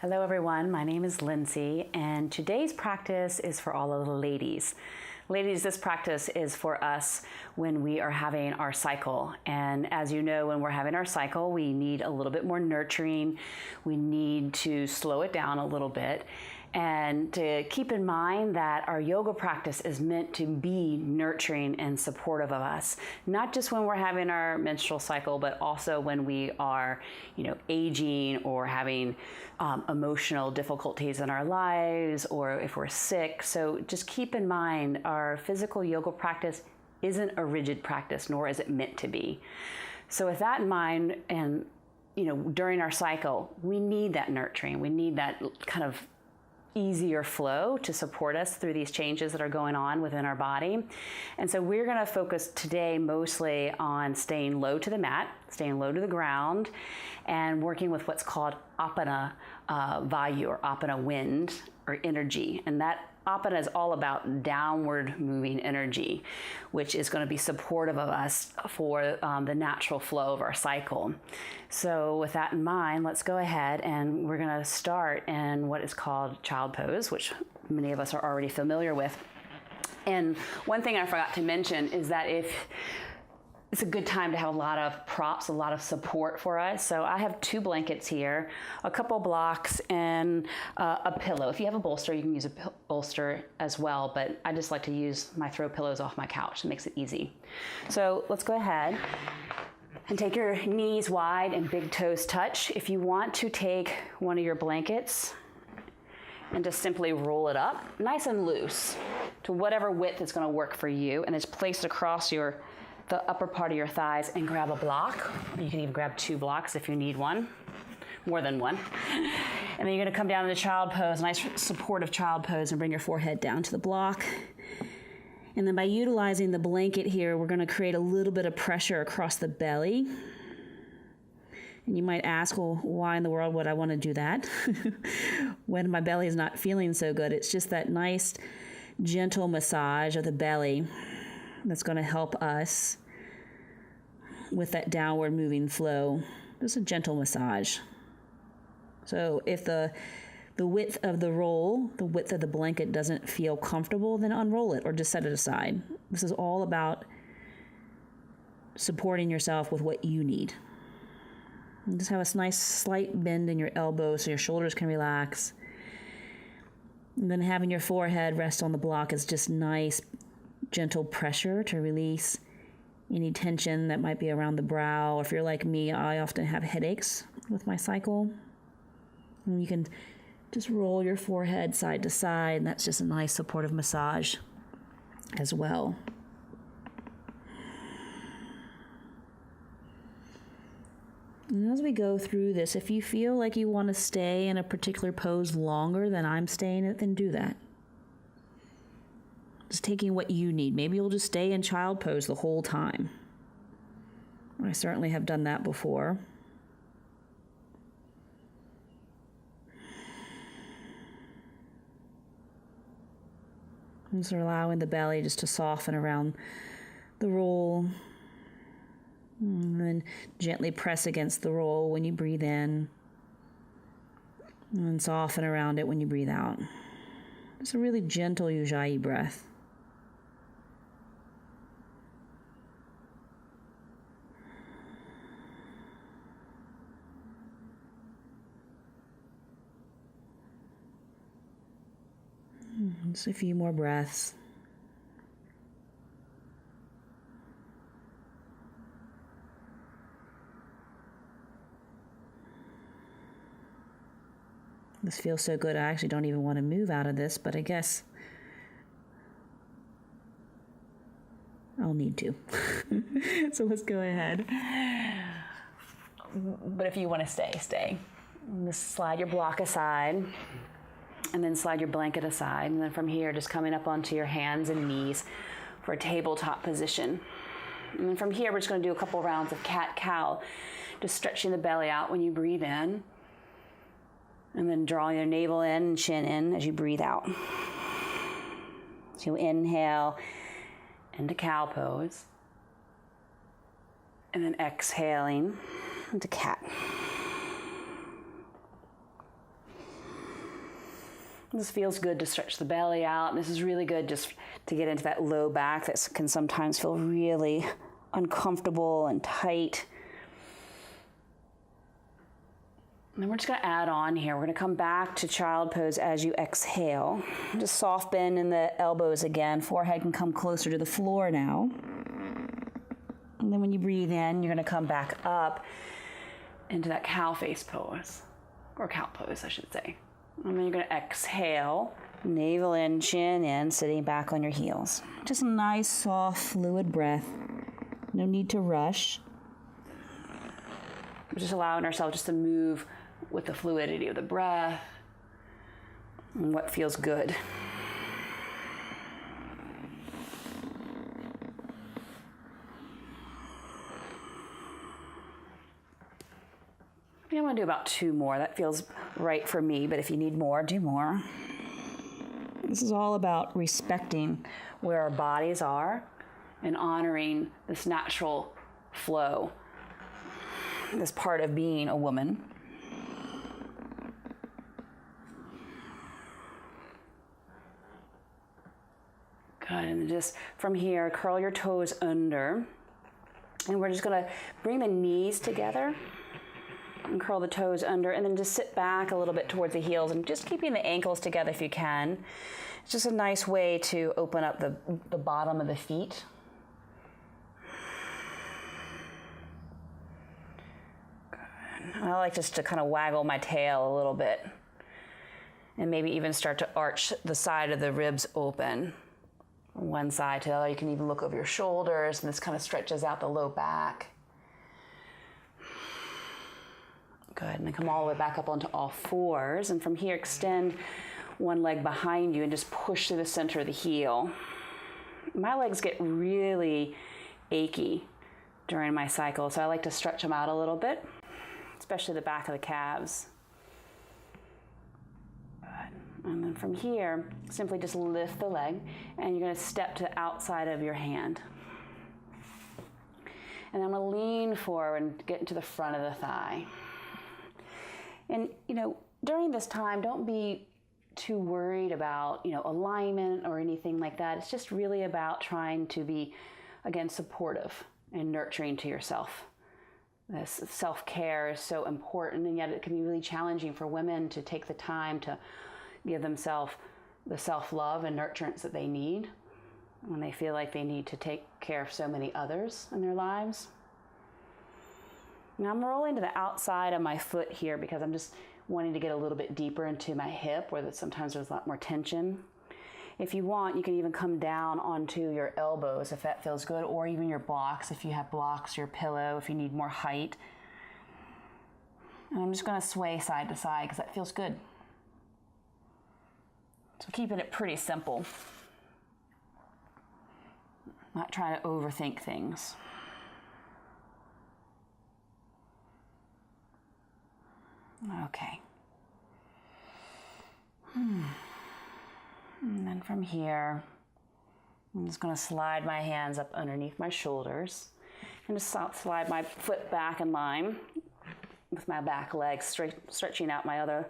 Hello everyone, my name is Lynsie, and today's practice is for all of the ladies. Ladies, this practice is for us when we are having our cycle. And as you know, when we're having our cycle, we need a little bit more nurturing. We need to slow it down a little bit. And to keep in mind that our yoga practice is meant to be nurturing and supportive of us, not just when we're having our menstrual cycle, but also when we are, aging or having emotional difficulties in our lives, or if we're sick. So just keep in mind, our physical yoga practice isn't a rigid practice, nor is it meant to be. So with that in mind, and during our cycle, we need that nurturing. We need that kind of easier flow to support us through these changes that are going on within our body. And so we're going to focus today mostly on staying low to the mat, staying low to the ground, and working with what's called Apana Vayu, or Apana wind, or energy. And that Apana is all about downward moving energy, which is going to be supportive of us for the natural flow of our cycle. So with that in mind, let's go ahead and we're going to start in what is called child pose, which many of us are already familiar with. And one thing I forgot to mention is that it's a good time to have a lot of props, a lot of support for us. So I have 2 blankets here, a couple blocks, and a pillow. If you have a bolster, you can use a bolster as well, but I just like to use my throw pillows off my couch. It makes it easy. So let's go ahead and take your knees wide and big toes touch. If you want to take one of your blankets and just simply roll it up, nice and loose, to whatever width is gonna work for you, and it's placed across the upper part of your thighs, and grab a block. You can even grab 2 blocks if you need one, more than one. And then you're gonna come down into child pose, nice supportive child pose, and bring your forehead down to the block. And then by utilizing the blanket here, we're gonna create a little bit of pressure across the belly. And you might ask, well, why in the world would I wanna do that? When my belly is not feeling so good, it's just that nice, gentle massage of the belly that's going to help us with that downward moving flow. Just a gentle massage. So if the width of the roll, the width of the blanket doesn't feel comfortable, then unroll it or just set it aside. This is all about supporting yourself with what you need. And just have a nice slight bend in your elbows so your shoulders can relax. And then having your forehead rest on the block is just nice, gentle pressure to release any tension that might be around the brow. If you're like me, I often have headaches with my cycle. And you can just roll your forehead side to side, and that's just a nice supportive massage as well. And as we go through this, if you feel like you want to stay in a particular pose longer than I'm staying in it, then do that. Just taking what you need. Maybe you'll just stay in child pose the whole time. I certainly have done that before. And so allowing the belly just to soften around the roll. And then gently press against the roll when you breathe in. And soften around it when you breathe out. It's a really gentle Ujjayi breath. Just a few more breaths. This feels so good, I actually don't even want to move out of this, but I guess I'll need to. So let's go ahead. But if you want to stay, stay. Just slide your block aside, and then slide your blanket aside. And then from here, just coming up onto your hands and knees for a tabletop position. And then from here, we're just going to do a couple rounds of cat-cow, just stretching the belly out when you breathe in. And then drawing your navel in and chin in as you breathe out. So you inhale into cow pose. And then exhaling into cat. This feels good to stretch the belly out. And this is really good just to get into that low back that can sometimes feel really uncomfortable and tight. And then we're just going to add on here. We're going to come back to child pose as you exhale. Just soft bend in the elbows again. Forehead can come closer to the floor now. And then when you breathe in, you're going to come back up into that cow face pose, or cow pose, I should say. And then you're going to exhale, navel in, chin in, sitting back on your heels. Just a nice, soft, fluid breath. No need to rush. We're just allowing ourselves just to move with the fluidity of the breath and what feels good. I think I'm going to do about 2 more. That feels right for me, but if you need more, do more. This is all about respecting where our bodies are and honoring this natural flow, this part of being a woman. Good, and just from here, curl your toes under. And we're just gonna bring the knees together and curl the toes under, and then just sit back a little bit towards the heels and just keeping the ankles together if you can. It's just a nice way to open up the bottom of the feet. Good. I like just to kind of waggle my tail a little bit and maybe even start to arch the side of the ribs open. From one side to the other. You can even look over your shoulders, and this kind of stretches out the low back. Good, and then come all the way back up onto all fours, and from here extend one leg behind you and just push through the center of the heel. My legs get really achy during my cycle, so I like to stretch them out a little bit, especially the back of the calves. And then from here, simply just lift the leg, and you're going to step to the outside of your hand. And I'm going to lean forward and get into the front of the thigh. And, during this time, don't be too worried about, alignment or anything like that. It's just really about trying to be, again, supportive and nurturing to yourself. This self-care is so important, and yet it can be really challenging for women to take the time to give themselves the self-love and nurturance that they need when they feel like they need to take care of so many others in their lives. Now I'm rolling to the outside of my foot here because I'm just wanting to get a little bit deeper into my hip where sometimes there's a lot more tension. If you want, you can even come down onto your elbows if that feels good, or even your blocks if you have blocks, your pillow if you need more height. And I'm just going to sway side to side because that feels good. So keeping it pretty simple. Not trying to overthink things. Okay. And then from here, I'm just going to slide my hands up underneath my shoulders and just slide my foot back in line with my back leg, stretching out my other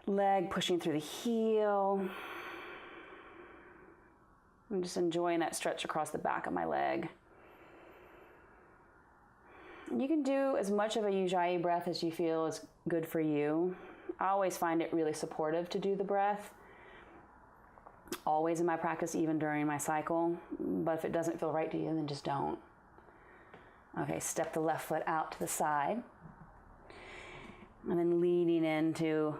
leg, pushing through the heel. I'm just enjoying that stretch across the back of my leg. You can do as much of a Ujjayi breath as you feel is good for you. I always find it really supportive to do the breath. Always in my practice, even during my cycle. But if it doesn't feel right to you, then just don't. Okay, step the left foot out to the side. And then leaning into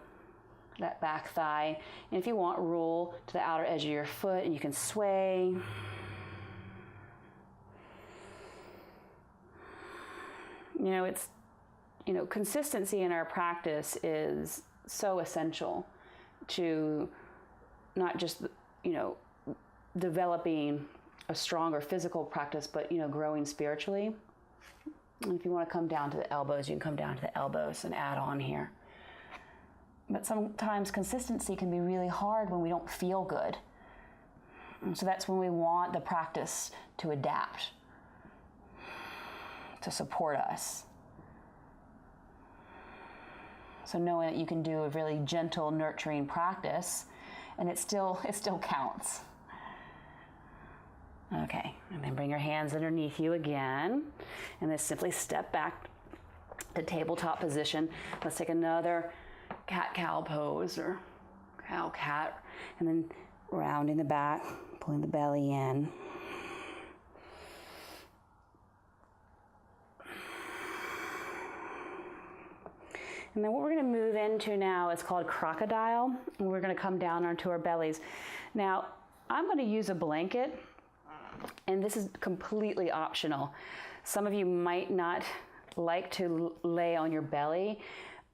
that back thigh. And if you want, roll to the outer edge of your foot and you can sway. Consistency in our practice is so essential to not just, developing a stronger physical practice, but, growing spiritually. And if you want to come down to the elbows, you can come down to the elbows and add on here. But sometimes consistency can be really hard when we don't feel good. And so that's when we want the practice to adapt, to support us. So knowing that you can do a really gentle, nurturing practice and it still counts. Okay, and then bring your hands underneath you again, and then simply step back to tabletop position. Let's take another cat-cow pose, or cow-cat, and then rounding the back, pulling the belly in. And then what we're going to move into now is called Crocodile, and we're going to come down onto our bellies. Now, I'm going to use a blanket, and this is completely optional. Some of you might not like to lay on your belly,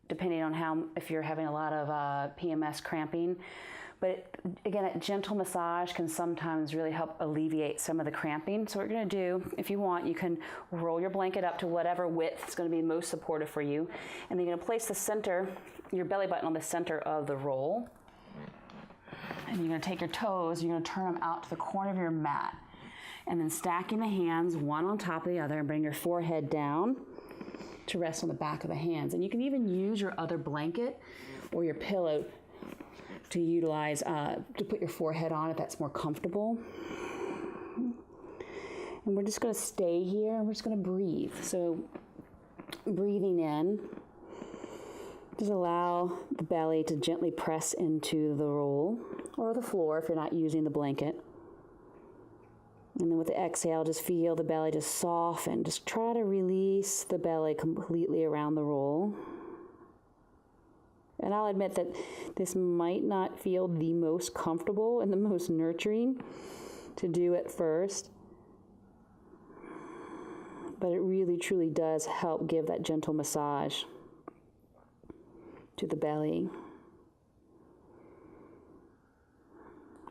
depending on if you're having a lot of PMS cramping. But again, a gentle massage can sometimes really help alleviate some of the cramping. So what you're going to do, if you want, you can roll your blanket up to whatever width is going to be most supportive for you. And then you're going to place your belly button on the center of the roll. And you're going to take your toes, you're going to turn them out to the corner of your mat. And then stacking the hands one on top of the other, and bring your forehead down to rest on the back of the hands. And you can even use your other blanket or your pillow to utilize, to put your forehead on if that's more comfortable. And we're just going to stay here, and we're just going to breathe. So breathing in, just allow the belly to gently press into the roll or the floor if you're not using the blanket. And then with the exhale, just feel the belly just soften. Just try to release the belly completely around the roll. And I'll admit that this might not feel the most comfortable and the most nurturing to do at first, but it really truly does help give that gentle massage to the belly.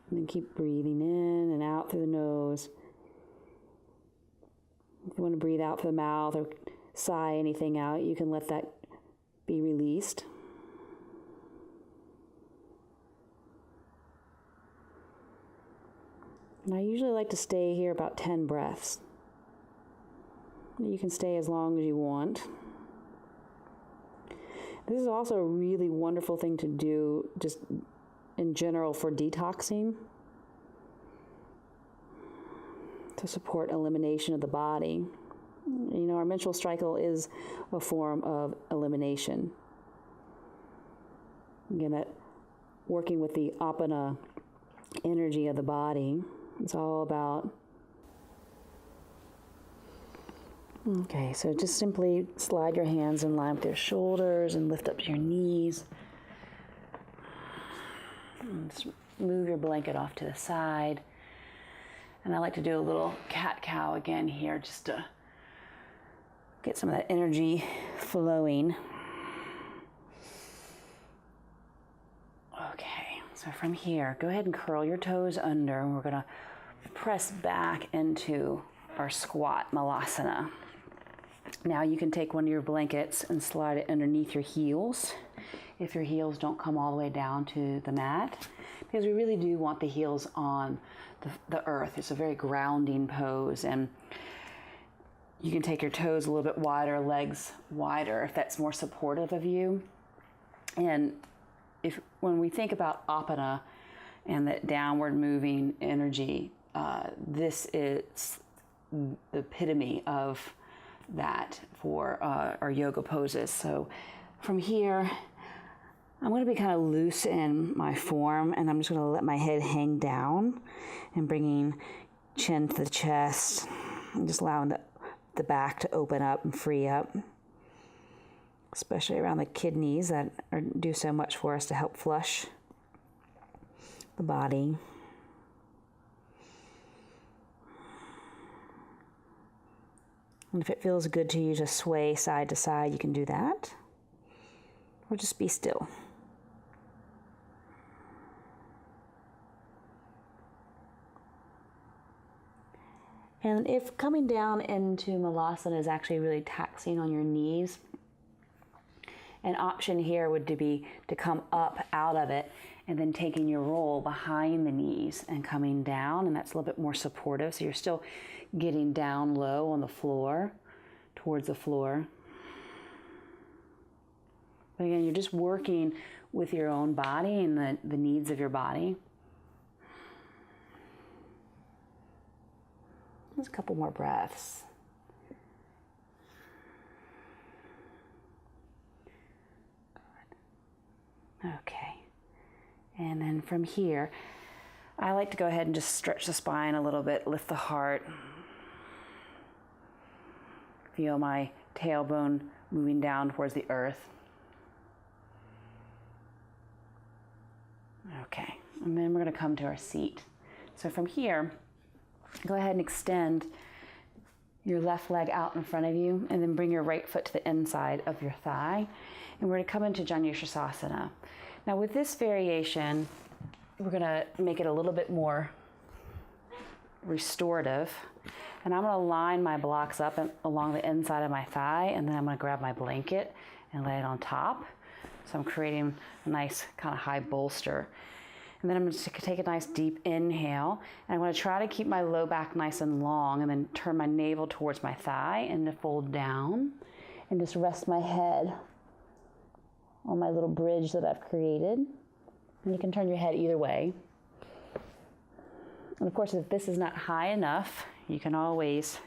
And then keep breathing in and out through the nose. If you want to breathe out through the mouth or sigh anything out, you can let that be released. And I usually like to stay here about 10 breaths. You can stay as long as you want. This is also a really wonderful thing to do just in general for detoxing, to support elimination of the body. You know, our menstrual cycle is a form of elimination. Again, that working with the Apana energy of the body. It's all about. Okay, so just simply slide your hands in line with your shoulders and lift up your knees. And just move your blanket off to the side. And I like to do a little cat-cow again here just to get some of that energy flowing. Okay, so from here, go ahead and curl your toes under, and we're going to press back into our squat malasana. Now you can take one of your blankets and slide it underneath your heels if your heels don't come all the way down to the mat, because we really do want the heels on the earth. It's a very grounding pose, and you can take your toes a little bit wider, legs wider if that's more supportive of you. And when we think about Apana and that downward moving energy, this is the epitome of that for our yoga poses. So from here, I'm going to be kind of loose in my form, and I'm just going to let my head hang down and bringing chin to the chest and just allowing the back to open up and free up, especially around the kidneys that do so much for us to help flush the body. And if it feels good to you to sway side to side, you can do that, or just be still. And if coming down into Malasana is actually really taxing on your knees, an option here would be to come up out of it and then taking your roll behind the knees and coming down, and that's a little bit more supportive. So you're still getting down low on the floor, towards the floor. But again, you're just working with your own body and the needs of your body. Just a couple more breaths. Good. Okay. And then from here, I like to go ahead and just stretch the spine a little bit, lift the heart. Feel my tailbone moving down towards the earth. Okay, and then we're going to come to our seat. So from here, go ahead and extend your left leg out in front of you, and then bring your right foot to the inside of your thigh. And we're going to come into Asana. Now with this variation, we're going to make it a little bit more restorative. And I'm going to line my blocks up along the inside of my thigh, and then I'm going to grab my blanket and lay it on top. So I'm creating a nice kind of high bolster. And then I'm going to take a nice deep inhale, and I'm going to try to keep my low back nice and long, and then turn my navel towards my thigh and to fold down and just rest my head on my little bridge that I've created. And you can turn your head either way. And of course, if this is not high enough, you can always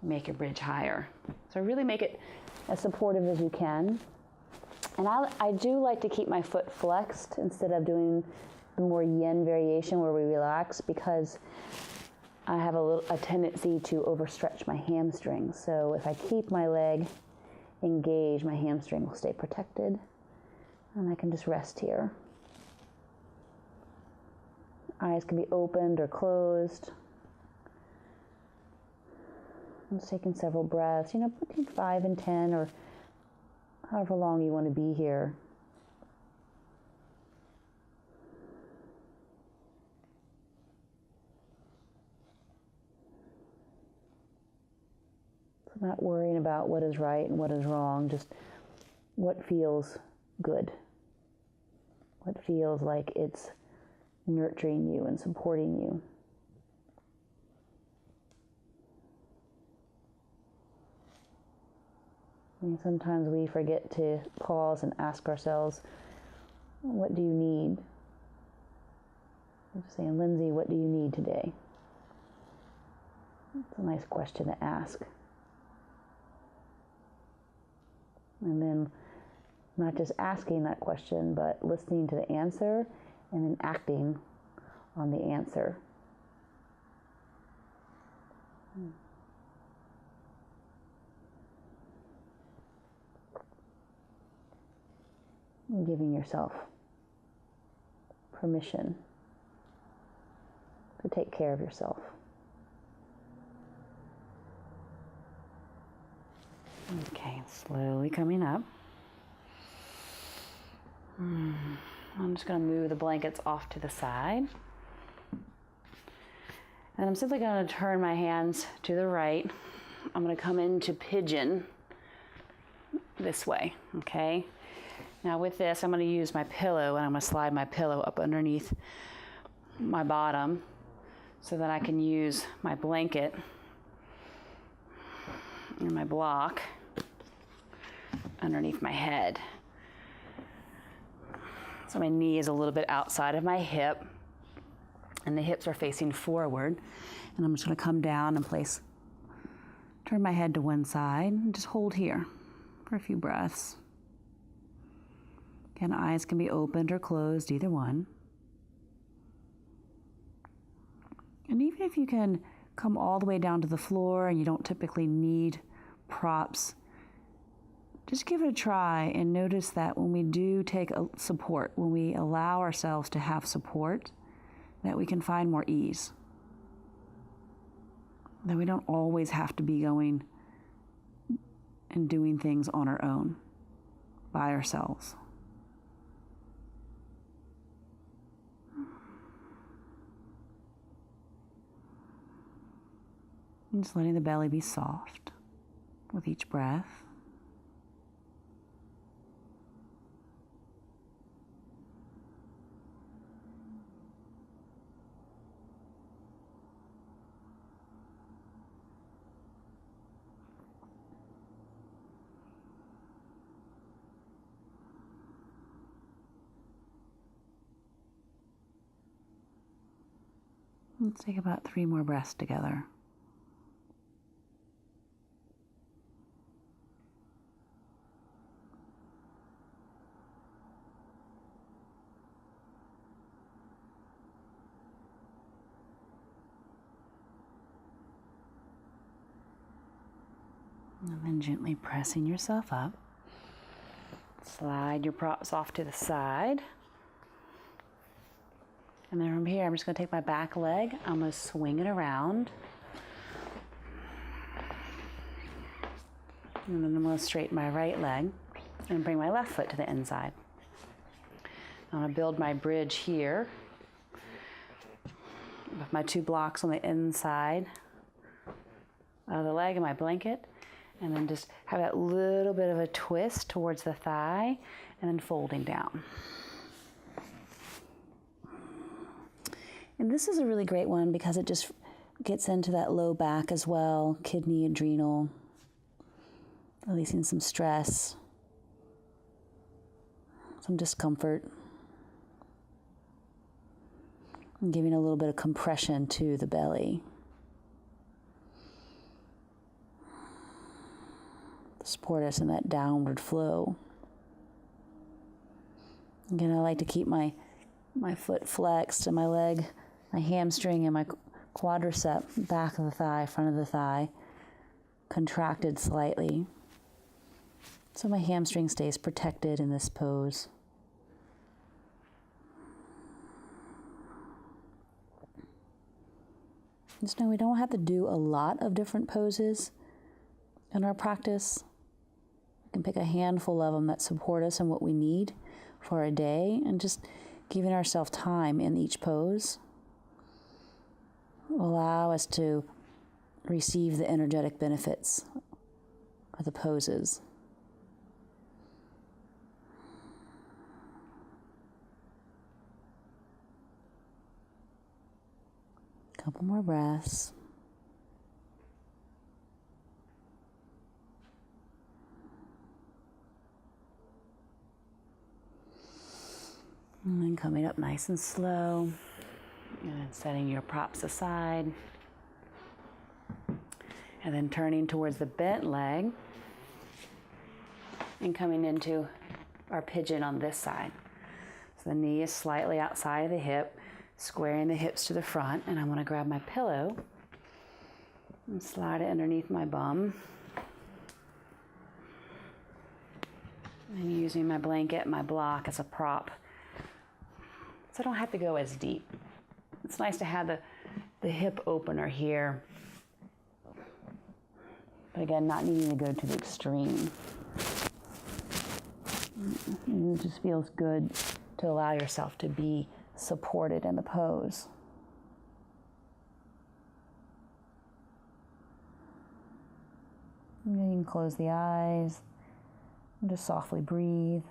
make your bridge higher. So really make it as supportive as you can. And I do like to keep my foot flexed instead of doing the more yin variation where we relax, because I have a tendency to overstretch my hamstrings. So if I keep my leg engaged, my hamstring will stay protected, and I can just rest here. Eyes can be opened or closed. I'm just taking several breaths, between 5 and 10, or however long you want to be here. So not worrying about what is right and what is wrong, just what feels good. What feels like it's nurturing you and supporting you. Sometimes we forget to pause and ask ourselves, what do you need? I'm just saying, Lynsie, what do you need today? It's a nice question to ask. And then not just asking that question, but listening to the answer and then acting on the answer. And giving yourself permission to take care of yourself. Okay, slowly coming up. I'm just going to move the blankets off to the side. And I'm simply going to turn my hands to the right. I'm going to come into Pigeon this way, okay? Now with this, I'm going to use my pillow, and I'm going to slide my pillow up underneath my bottom so that I can use my blanket and my block underneath my head. So my knee is a little bit outside of my hip, and the hips are facing forward. And I'm just going to come down and turn my head to one side, and just hold here for a few breaths. Again, eyes can be opened or closed, either one. And even if you can come all the way down to the floor and you don't typically need props, just give it a try and notice that when we do take support, when we allow ourselves to have support, that we can find more ease. That we don't always have to be going and doing things on our own, by ourselves. And just letting the belly be soft with each breath. Let's take about 3 more breaths together. And then gently pressing yourself up. Slide your props off to the side. And then from here, I'm just going to take my back leg. I'm going to swing it around. And then I'm going to straighten my right leg and bring my left foot to the inside. I'm going to build my bridge here with my 2 blocks on the inside of the leg and my blanket. And then just have that little bit of a twist towards the thigh and then folding down. And this is a really great one because it just gets into that low back as well, kidney, adrenal, releasing some stress, some discomfort, and giving a little bit of compression to the belly. Support us in that downward flow. Again, I like to keep my foot flexed and my leg, my hamstring and my quadricep, back of the thigh, front of the thigh, contracted slightly. So my hamstring stays protected in this pose. Just know we don't have to do a lot of different poses in our practice. We can pick a handful of them that support us and what we need for a day, and just giving ourselves time in each pose will allow us to receive the energetic benefits of the poses. Couple more breaths. And then coming up nice and slow, and setting your props aside. And then turning towards the bent leg and coming into our pigeon on this side. So the knee is slightly outside of the hip, squaring the hips to the front, and I'm going to grab my pillow and slide it underneath my bum. And using my blanket, my block as a prop. So I don't have to go as deep. It's nice to have the hip opener here. But again, not needing to go to the extreme. It just feels good to allow yourself to be supported in the pose. And then you can close the eyes and just softly breathe.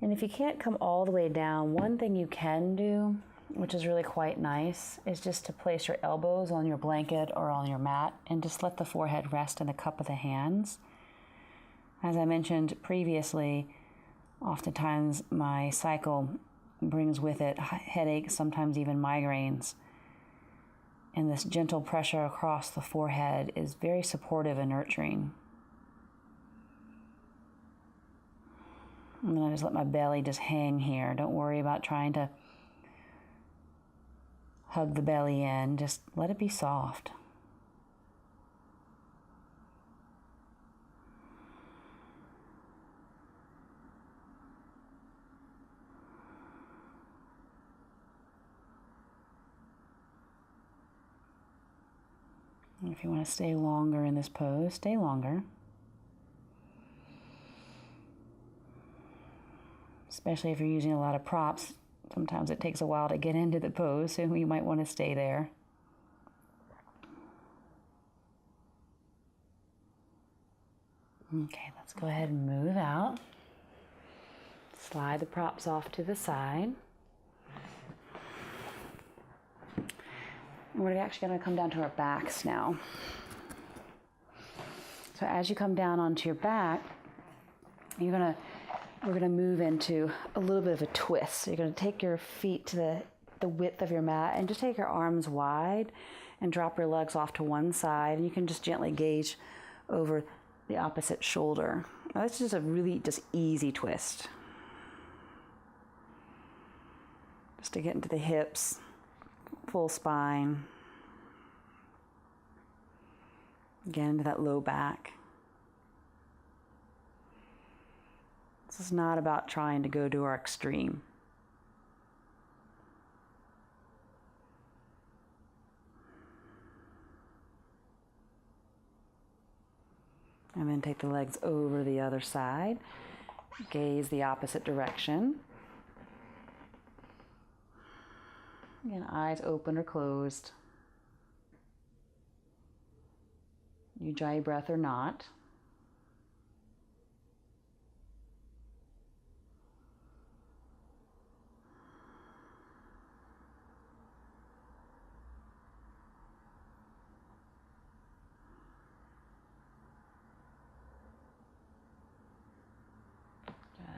And if you can't come all the way down, one thing you can do, which is really quite nice, is just to place your elbows on your blanket or on your mat and just let the forehead rest in the cup of the hands. As I mentioned previously, oftentimes my cycle brings with it headaches, sometimes even migraines. And this gentle pressure across the forehead is very supportive and nurturing. And then I just let my belly just hang here. Don't worry about trying to hug the belly in. Just let it be soft. And if you want to stay longer in this pose, stay longer. Especially if you're using a lot of props, sometimes it takes a while to get into the pose, so you might want to stay there. Okay, let's go ahead and move out. Slide the props off to the side. And we're actually going to come down to our backs now. So as you come down onto your back, you're going to we're going to move into a little bit of a twist. So you're going to take your feet to the width of your mat and just take your arms wide and drop your legs off to one side, and you can just gently gaze over the opposite shoulder. Now, this is a really just easy twist. Just to get into the hips, full spine. Again, into that low back. This is not about trying to go to our extreme. And then take the legs over the other side. Gaze the opposite direction. Again, eyes open or closed. You draw your breath or not.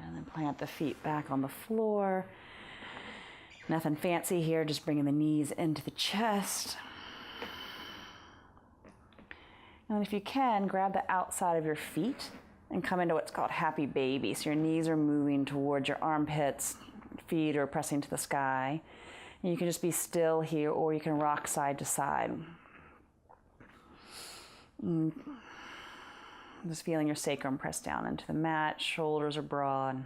And then plant the feet back on the floor. Nothing fancy here, just bringing the knees into the chest. And if you can, grab the outside of your feet and come into what's called happy baby. So your knees are moving towards your armpits, feet are pressing to the sky. And you can just be still here, or you can rock side to side. Just feeling your sacrum press down into the mat, shoulders are broad.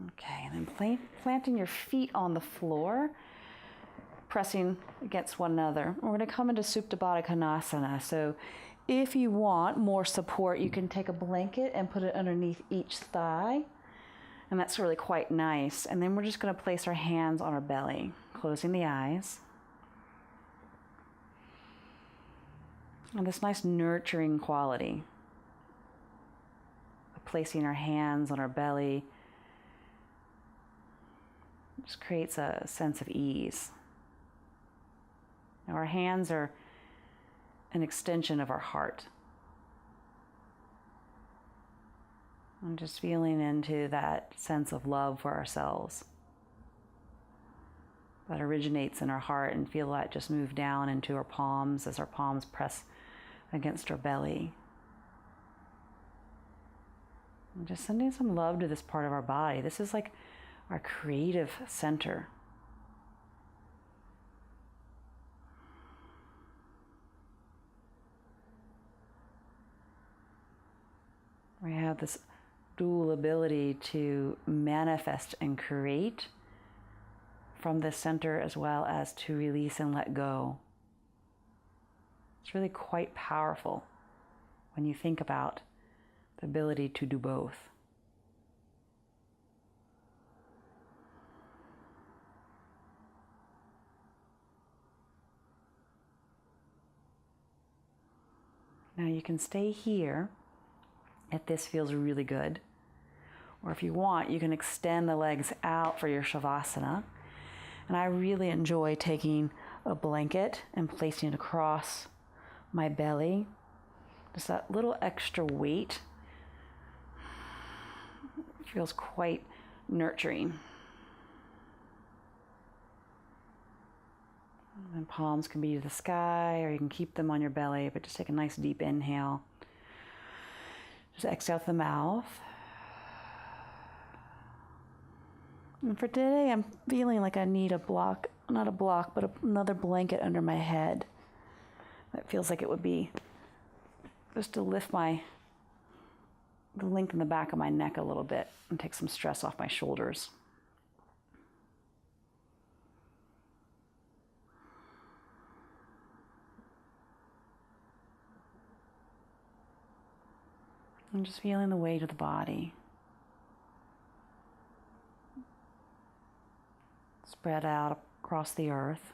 Okay, and then planting your feet on the floor, pressing against one another. We're going to come into Supta Baddha Konasana. So if you want more support, you can take a blanket and put it underneath each thigh. And that's really quite nice. And then we're just going to place our hands on our belly, closing the eyes. And this nice nurturing quality of placing our hands on our belly just creates a sense of ease. Now, our hands are an extension of our heart. I'm just feeling into that sense of love for ourselves that originates in our heart, and feel that just move down into our palms as our palms press against our belly. I'm just sending some love to this part of our body. This is like our creative center. We have this dual ability to manifest and create from this center, as well as to release and let go. It's really quite powerful when you think about the ability to do both. Now you can stay here if this feels really good. Or if you want, you can extend the legs out for your Shavasana. And I really enjoy taking a blanket and placing it across my belly. Just that little extra weight feels quite nurturing. And palms can be to the sky, or you can keep them on your belly, but just take a nice deep inhale. Just exhale through the mouth. And for today, I'm feeling like I need another blanket under my head. That feels like it would be just to lengthen the back of my neck a little bit and take some stress off my shoulders. I'm just feeling the weight of the body. Spread out across the earth.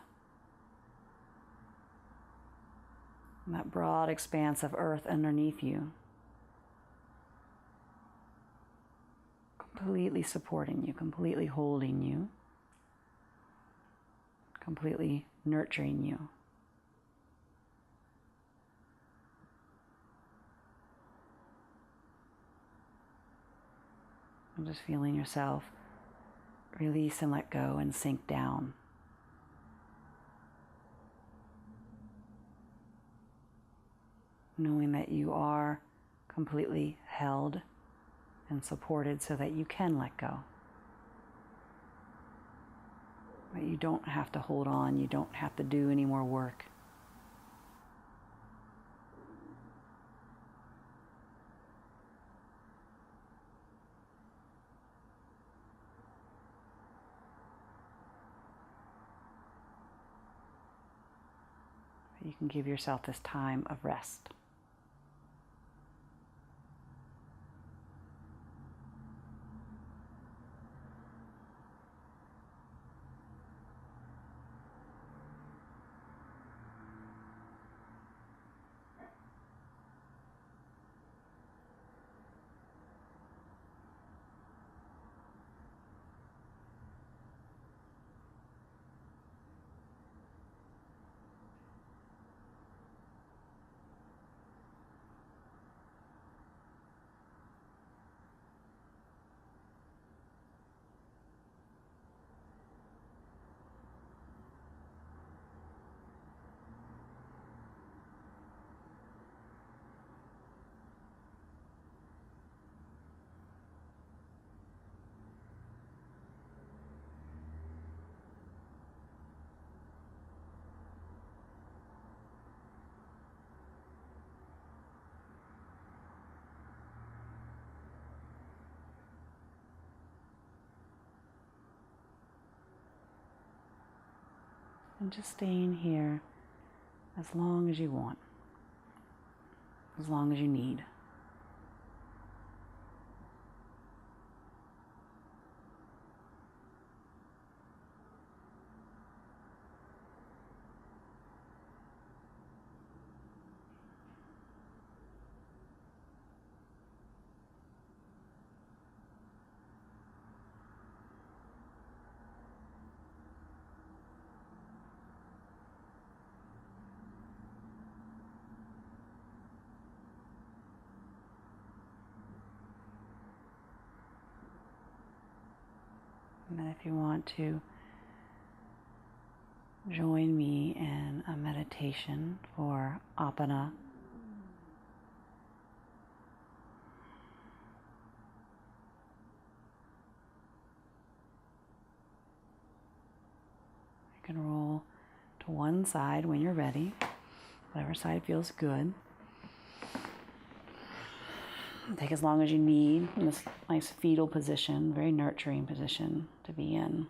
And that broad expanse of earth underneath you. Completely supporting you, completely holding you, completely nurturing you. I'm just feeling yourself release and let go and sink down. Knowing that you are completely held and supported so that you can let go. That you don't have to hold on, you don't have to do any more work. You can give yourself this time of rest. And just staying here as long as you want, as long as you need. And then if you want to join me in a meditation for Apana, you can roll to one side when you're ready, whatever side feels good. Take as long as you need in this nice fetal position, very nurturing position to be in.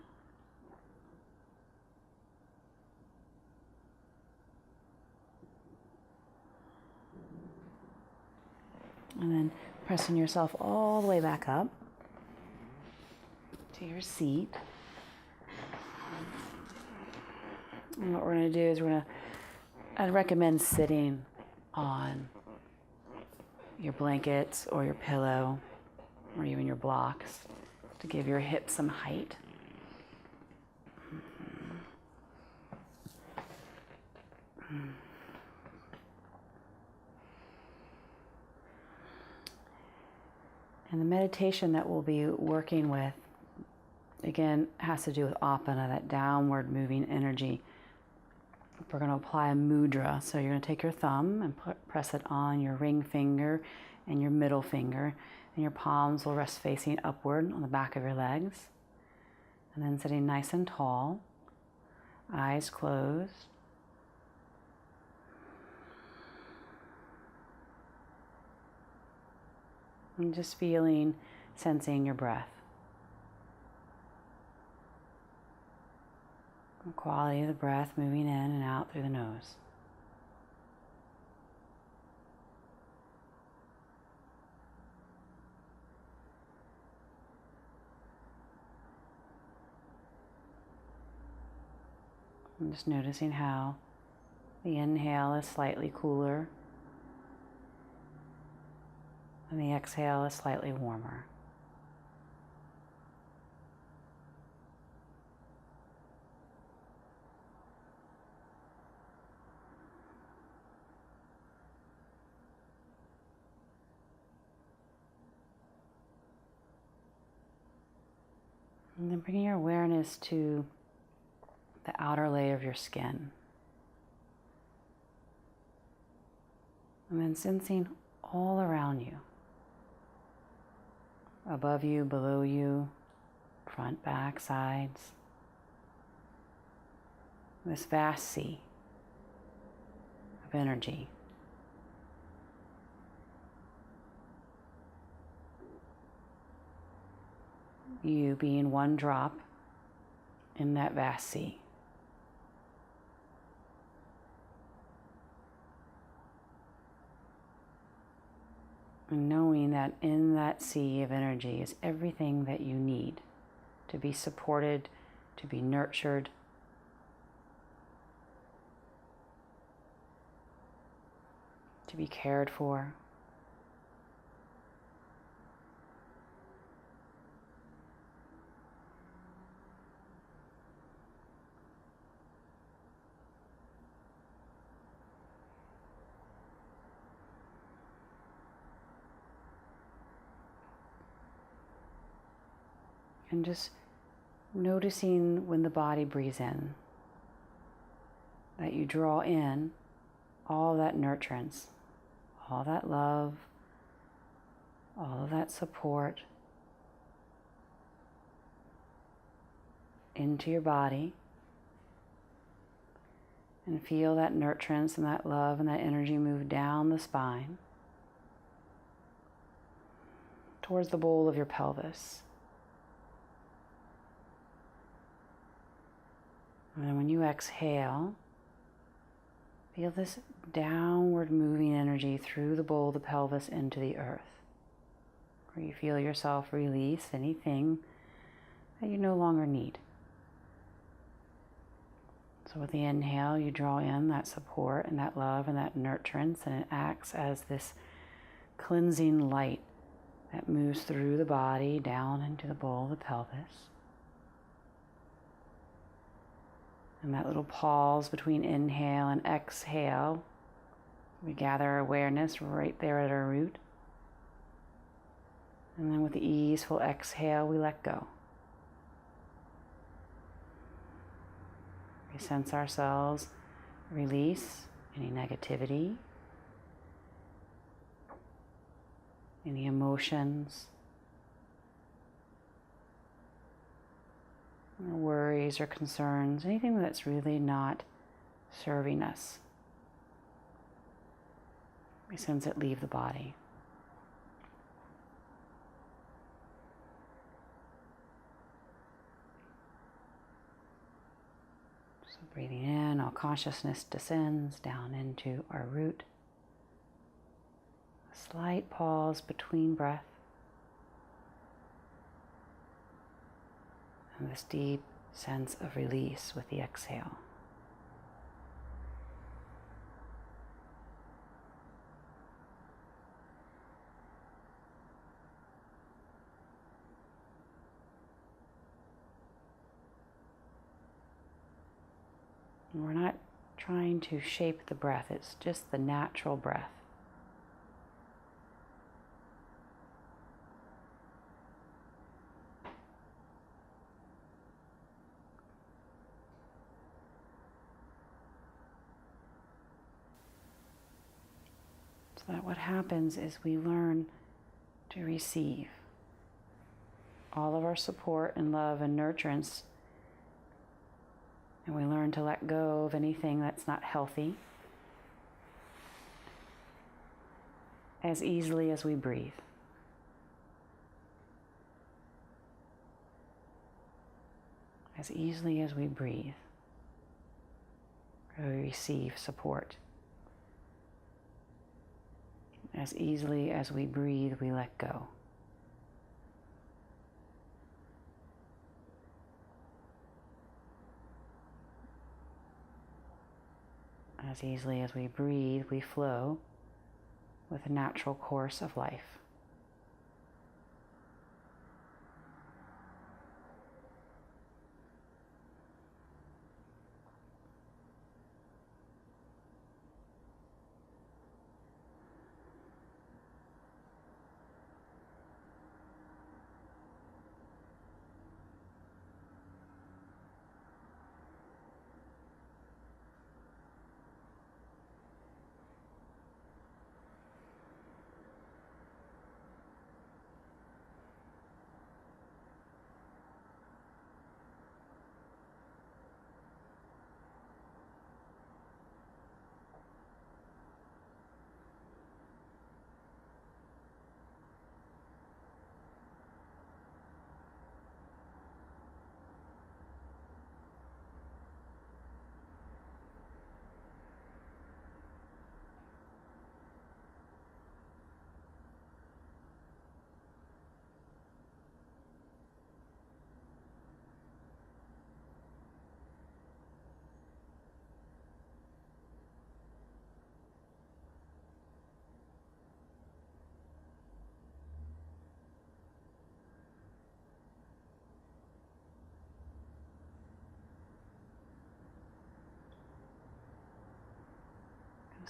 And then pressing yourself all the way back up to your seat. And what we're going to do is I'd recommend sitting on your blankets or your pillow or even your blocks to give your hips some height. And the meditation that we'll be working with, again, has to do with Apana, that downward moving energy. We're going to apply a mudra. So you're going to take your thumb and press it on your ring finger and your middle finger. And your palms will rest facing upward on the back of your legs. And then sitting nice and tall, eyes closed. And just feeling, sensing your breath. The quality of the breath moving in and out through the nose. I'm just noticing how the inhale is slightly cooler and the exhale is slightly warmer. And then bringing your awareness to the outer layer of your skin. And then sensing all around you. Above you, below you, front, back, sides. This vast sea of energy. You being one drop in that vast sea. And knowing that in that sea of energy is everything that you need to be supported, to be nurtured, to be cared for. And just noticing when the body breathes in, that you draw in all that nurturance, all that love, all of that support into your body, and feel that nurturance and that love and that energy move down the spine towards the bowl of your pelvis. And then when you exhale, feel this downward moving energy through the bowl of the pelvis into the earth, where you feel yourself release anything that you no longer need. So with the inhale, you draw in that support and that love and that nurturance, and it acts as this cleansing light that moves through the body down into the bowl of the pelvis. And that little pause between inhale and exhale, we gather our awareness right there at our root. And then with the easeful exhale, we let go. We sense ourselves release any negativity, any emotions, or worries or concerns, anything that's really not serving us. We sense it leave the body. So breathing in, all consciousness descends down into our root. A slight pause between breath. And this deep sense of release with the exhale. And we're not trying to shape the breath, it's just the natural breath. So that what happens is we learn to receive all of our support and love and nurturance, and we learn to let go of anything that's not healthy as easily as we breathe. As easily as we breathe, we receive support. As easily as we breathe, we let go. As easily as we breathe, we flow with the natural course of life.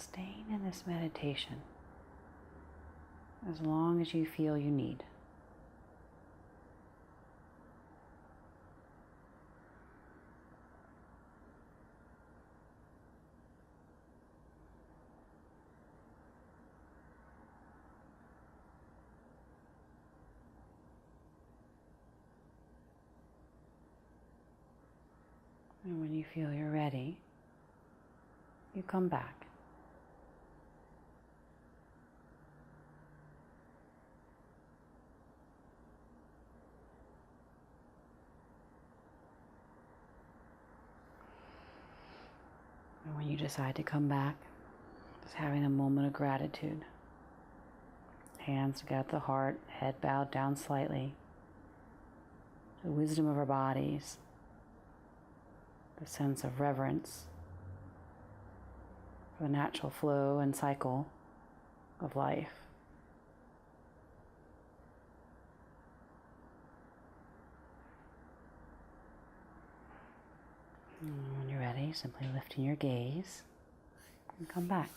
staying in this meditation as long as you feel you need. And when you feel you're ready, you come back. And when you decide to come back, just having a moment of gratitude. Hands together at the heart, head bowed down slightly. The wisdom of our bodies. The sense of reverence for the natural flow and cycle of life. And when you're ready, simply lifting your gaze and come back.